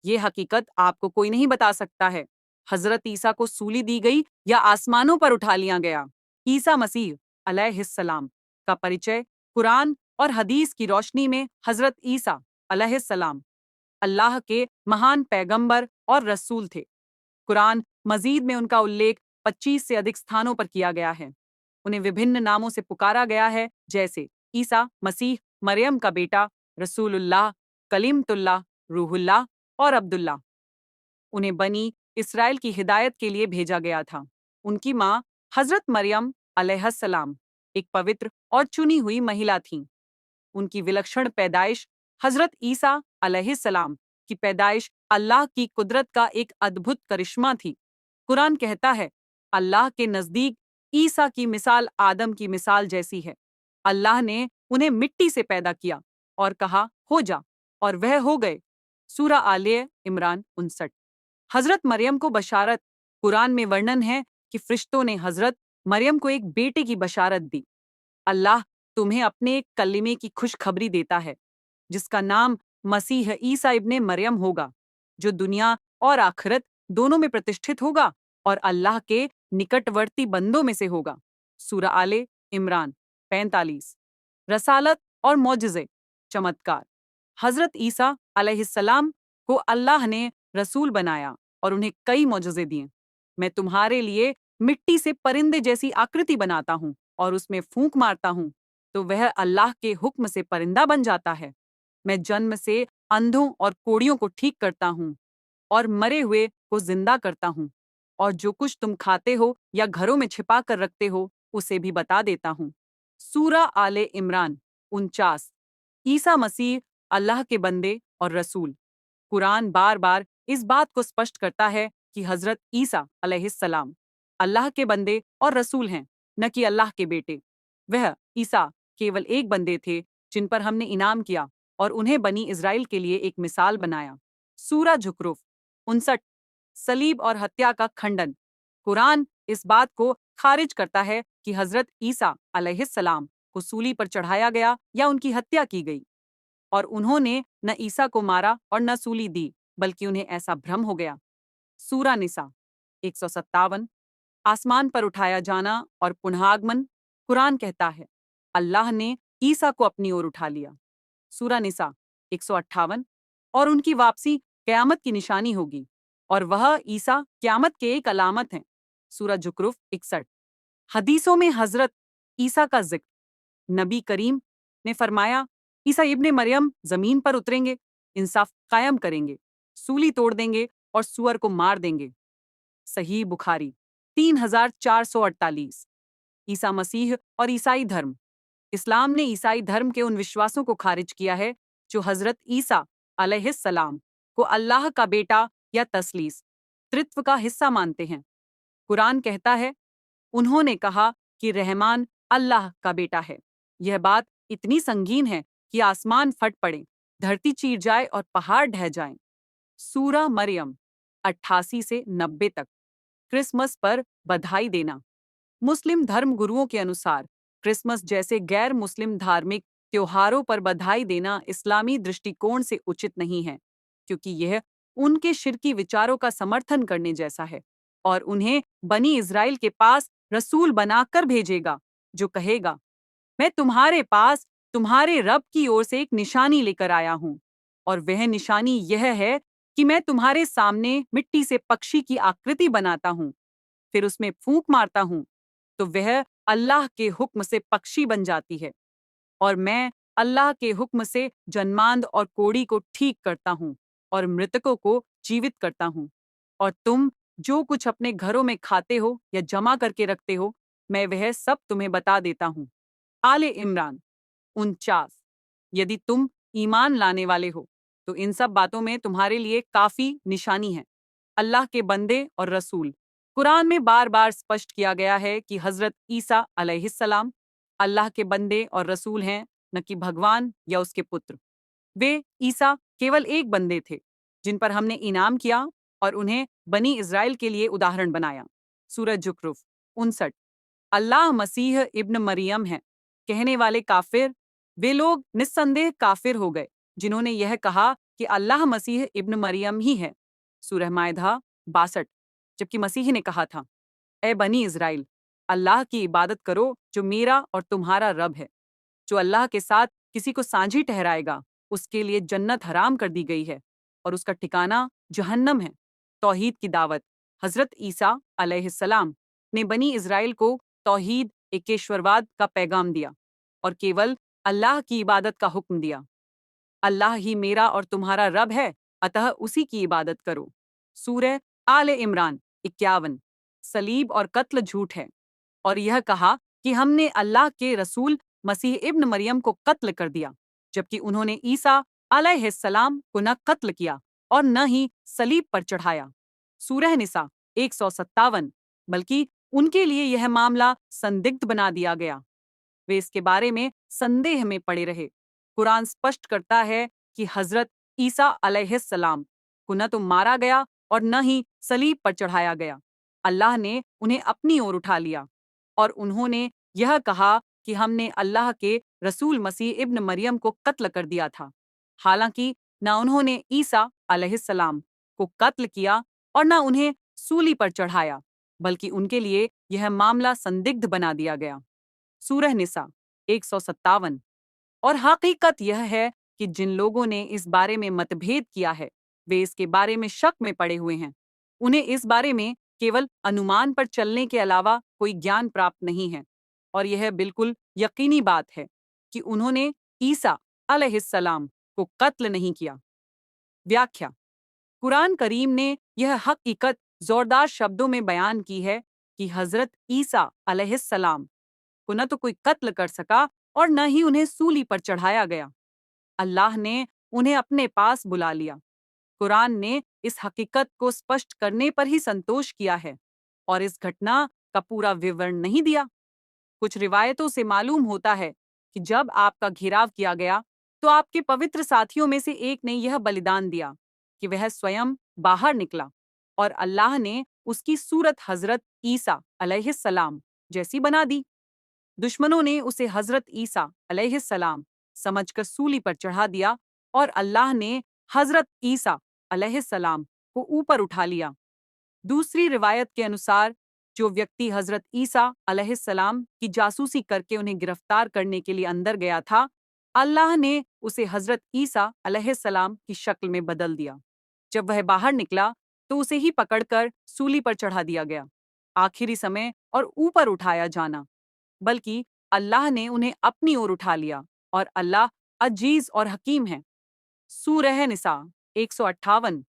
ये हकीकत आपको कोई नहीं बता सकता है। हजरत ईसा को सूली दी गई या आसमानों पर उठा लिया गया। ईसा मसीह अलैहिस्सलाम का परिचय कुरान और हदीस की रोशनी में हजरत ईसा अलैहिस्सलाम अल्लाह के महान पैगंबर और रसूल थे। कुरान मजीद में उनका उल्लेख 25 से अधिक स्थानों पर किया गया है। उन्हें विभिन्न नामों से पुकारा गया है, जैसे ईसा मसीह, मरियम का बेटा, रसूलुल्लाह, कलीमतुल्लाह, रूहुल्लाह और अब्दुल्लाह। उन्हें बनी इसराइल की हिदायत के लिए भेजा गया था। उनकी माँ हजरत मरियम अलैहिस्सलाम एक पवित्र और चुनी हुई महिला थीं। उनकी विलक्षण पैदाइश हजरत ईसा अलैहिस्सलाम की पैदाइश अल्लाह की कुदरत का एक अद्भुत करिश्मा थी। कुरान कहता है, अल्लाह के नजदीक ईसा की मिसाल आदम की मिसाल जैसी है। अल्लाह ने उन्हें मिट्टी से पैदा किया और कहा, हो जा, और वह हो गए। सूरा आले इमरान 59। हजरत मरियम को बशारत। कुरान में वर्णन है कि फरिश्तों ने हजरत मरियम को एक बेटे की बशारत दी। अल्लाह तुम्हें अपने एक कलिमे की खुशखबरी देता है, जिसका नाम मसीह ईसा इब्ने मरियम होगा, जो दुनिया और आखिरत दोनों में प्रतिष्ठित होगा और अल्लाह के निकटवर्ती बंदों में से होगा। सूरा आले इमरान 45। रसालत और मौजिज़े, चमत्कार। हजरत ईसा अलैहिस्सलाम को अल्लाह ने रसूल बनाया और उन्हें कई मौजिज़े दिए। मैं तुम्हारे लिए मिट्टी से परिंदे जैसी आकृति बनाता हूँ और उसमें फूंक मारता हूँ, तो वह अल्लाह के हुक्म से परिंदा बन जाता है। मैं जन्म से अंधों और कोड़ियों को ठीक करता हूँ और मरे हुए को जिंदा करता हूँ, और जो कुछ तुम खाते हो या घरों में छिपा कर रखते हो उसे भी बता देता हूँ। सूरा आले इमरान 49। ईसा मसीह अल्लाह के बंदे और रसूल। कुरान बार बार इस बात को स्पष्ट करता है कि हजरत ईसा अलैहिस्सलाम अल्लाह के बंदे और रसूल हैं, न कि अल्लाह के बेटे। वह ईसा केवल एक बंदे थे जिन पर हमने इनाम किया और उन्हें बनी इज़राइल के लिए एक मिसाल बनाया। सूरा जुखरुफ 59। सलीब और हत्या का खंडन। कुरान इस बात को खारिज करता है कि हजरत ईसा अलैहिस्सलाम को सूली पर चढ़ाया गया या उनकी हत्या की गई, और उन्होंने न ईसा को मारा और न सूली दी, बल्कि उन्हें ऐसा भ्रम हो गया। सूरा निसा 157। आसमान पर उठाया जाना और पुनरागमन। कुरान कहता है, अल्लाह ने ईसा को अपनी ओर उठा लिया। सूरा निसा 158। और उनकी वापसी क़यामत की निशानी होगी, और वह ईसा क़यामत के एक अलामत हैं। सूरा जुखरुफ 61। हदीसों में हजरत ईसा का जिक्र। नबी करीम ने फरमाया, ईसा इब्ने मरियम जमीन पर उतरेंगे, इंसाफ कायम करेंगे, सूली तोड़ देंगे और सुअर को मार देंगे। सही बुखारी 3448। ईसा मसीह और ईसाई धर्म। इस्लाम ने ईसाई धर्म के उन विश्वासों को खारिज किया है जो हजरत ईसा अलैहिस्सलाम को अल्लाह का बेटा या तस्लीस त्रित्व का हिस्सा मानते हैं। कुरान कहता है, उन्होंने कहा कि रहमान अल्लाह का बेटा है। यह बात इतनी संगीन है कि आसमान फट पड़े, धरती चीर जाए और पहाड़ ढह जाएं। सूरा मरियम 88 से 90 तक। क्रिसमस पर बधाई देना। मुस्लिम धर्म गुरुओं के अनुसार क्रिसमस जैसे गैर मुस्लिम धार्मिक त्योहारों पर बधाई देना इस्लामी दृष्टिकोण से उचित नहीं है, क्योंकि यह उनके शिरकी विचारों का समर्थन करने जैसा है और उन्हें बनी इज़राइल के पास रसूल बनाकर भेजेगा, जो कहेगा, मैं तुम्हारे पास तुम्हारे रब की ओर से एक निशानी लेकर आया हूँ, और वह निशानी यह है कि मैं तुम्हारे सामने मिट्टी से पक्षी की आकृति बनाता हूँ, फिर उसमें फूंक मारता हूँ, तो वह अल्लाह के हुक्म से पक्षी बन जाती है, और मैं अल्लाह के हुक्म से जन्मांध और कोढ़ी को ठीक करता हूँ और मृतकों को जीवित करता हूँ। और तुम जो कुछ अपने घरों में खाते हो या जमा करके रखते हो, मैं वह सब तुम्हें बता देता हूँ। आले इमरान 49। यदि तुम ईमान लाने वाले हो तो इन सब बातों में तुम्हारे लिए काफी निशानी है। अल्लाह के बंदे और रसूल। कुरान में बार बार स्पष्ट किया गया है कि हजरत ईसा अलैहिस्सलाम अल्लाह के बंदे और रसूल हैं, न कि भगवान या उसके पुत्र। वे ईसा केवल एक बंदे थे जिन पर हमने इनाम किया और उन्हें बनी इज़राइल के लिए उदाहरण बनाया। सूरज जुखरुफ 59। अल्लाह मसीह इब्न मरियम है कहने वाले काफिर। वे लोग निस्संदेह काफिर हो गए जिन्होंने यह कहा कि अल्लाह मसीह इब्न मरियम ही है। सूरह माइदा 62। जबकि मसीह ने कहा था, ए बनी इज़राइल, अल्लाह की इबादत करो जो मेरा और तुम्हारा रब है। जो अल्लाह के साथ किसी को साझी ठहराएगा, उसके लिए जन्नत हराम कर दी गई है और उसका ठिकाना जहन्नम है। तौहीद की दावत। हज़रत ईसा अलैहिस्सलाम ने बनी इज़राइल को तौहीद, एकेश्वरवाद का पैगाम दिया और केवल अल्लाह की इबादत का हुक्म दिया। अल्लाह ही मेरा और तुम्हारा रब है, अतः उसी की इबादत करो। सूरह आले इमरान 51। सलीब और कत्ल झूठ है और यह कहा कि हमने अल्लाह के रसूल मसीह इब्न मरियम को कत्ल कर दिया, जबकि उन्होंने ईसा अलैहिस्सलाम को न कत्ल किया और न ही सलीब पर चढ़ाया। सूरह निसा 157। बल्कि उनके लिए यह मामला संदिग्ध बना दिया गया। वे इसके बारे में संदेह में पड़े रहे। कुरान स्पष्ट करता है कि हजरत ईसा अलैहिस्सलाम को न तो मारा गया और न ही सलीब पर चढ़ाया गया। अल्लाह ने उन्हें अपनी ओर उठा लिया और उन्होंने यह कहा कि हमने अल्लाह के रसूल मसीह इब्न मरियम को कत्ल कर दिया था। हालांकि न उन्होंने ईसा अलैहिस्सलाम को कत्ल किया और न उन्हें सूली पर चढ़ाया, बल्कि उनके लिए यह मामला संदिग्ध बना दिया गया। सूरह निसा 157। और हकीकत यह है कि जिन लोगों ने इस बारे में मतभेद किया है, वे इसके बारे में शक में पड़े हुए हैं। उन्हें इस बारे में केवल अनुमान पर चलने के अलावा कोई ज्ञान प्राप्त नहीं है और यह बिल्कुल यकीनी बात है कि उन्होंने ईसा अलैहिस्सलाम को कत्ल नहीं किया। व्याख्या। कुरान करीम ने यह हकीकत जोरदार शब्दों में बयान की है कि हजरत ईसा अलैहिस्सलाम को न तो कोई कत्ल कर सका और न ही उन्हें सूली पर चढ़ाया गया। अल्लाह ने उन्हें अपने पास बुला लिया। कुरान ने इस हकीकत को स्पष्ट करने पर ही संतोष किया है और इस घटना का पूरा विवरण नहीं दिया। कुछ रिवायतों से मालूम होता है कि जब आपका घेराव किया गया तो आपके पवित्र साथियों में से एक ने यह बलिदान दिया कि वह स्वयं बाहर निकला और अल्लाह ने उसकी सूरत हजरत ईसा अलैहिस्सलाम जैसी बना दी। दुश्मनों ने उसे हजरत ईसा अलैहिस्सलाम समझकर सूली पर चढ़ा दिया और अल्लाह ने हजरत ईसा अलैहिस्सलाम को ऊपर उठा लिया। दूसरी रिवायत के अनुसार जो व्यक्ति हजरत ईसा अलैहिस्सलाम की जासूसी करके उन्हें गिरफ्तार करने के लिए अंदर गया था, अल्लाह ने उसे हजरत ईसा अलैहिस्सलाम की शक्ल में बदल दिया। जब वह बाहर निकला तो उसे ही पकड़कर सूली पर चढ़ा दिया गया। आखिरी समय और ऊपर उठाया जाना, बल्कि अल्लाह ने उन्हें अपनी ओर उठा लिया और अल्लाह अजीज और हकीम है। सूरह निसा 158।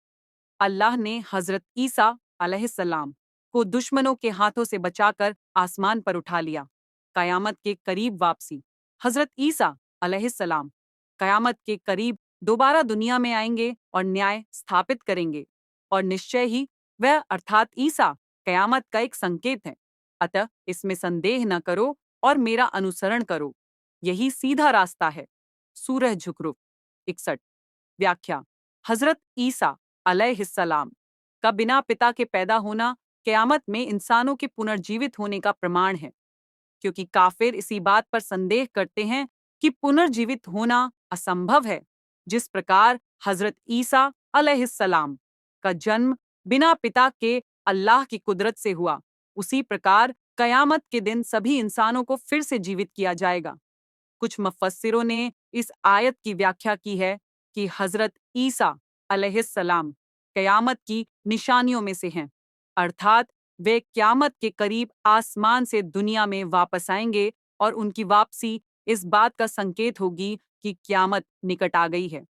अल्लाह ने हजरत ईसा अलैहिस्सलाम को दुश्मनों के हाथों से बचाकर आसमान पर उठा लिया। कयामत के करीब वापसी। हजरत ईसा अलैहिस्सलाम कयामत के करीब दोबारा दुनिया में आएंगे और न्याय स्थापित करेंगे और निश्चय ही वह अर्थात ईसा कयामत का एक संकेत है। अतः इसमें संदेह न करो और मेरा अनुसरण करो, यही सीधा रास्ता है। सूरह जुखरुफ 61। व्याख्या। हजरत ईसा अलैहिस्सलाम का बिना पिता के पैदा होना क़यामत में इंसानों के पुनर्जीवित होने का प्रमाण है, क्योंकि काफिर इसी बात पर संदेह करते हैं कि पुनर्जीवित होना असंभव है। जिस प्रकार हजरत ईसा अलैहिस्सलाम का जन्म बिना पिता के अल्लाह की कुदरत से हुआ, उसी प्रकार कयामत के दिन सभी इंसानों को फिर से जीवित किया जाएगा। कुछ मुफस्सिरों ने इस आयत की व्याख्या की है कि हजरत ईसा अलैहिस्सलाम कयामत की निशानियों में से हैं, अर्थात वे क्यामत के करीब आसमान से दुनिया में वापस आएंगे और उनकी वापसी इस बात का संकेत होगी कि क्यामत निकट आ गई है।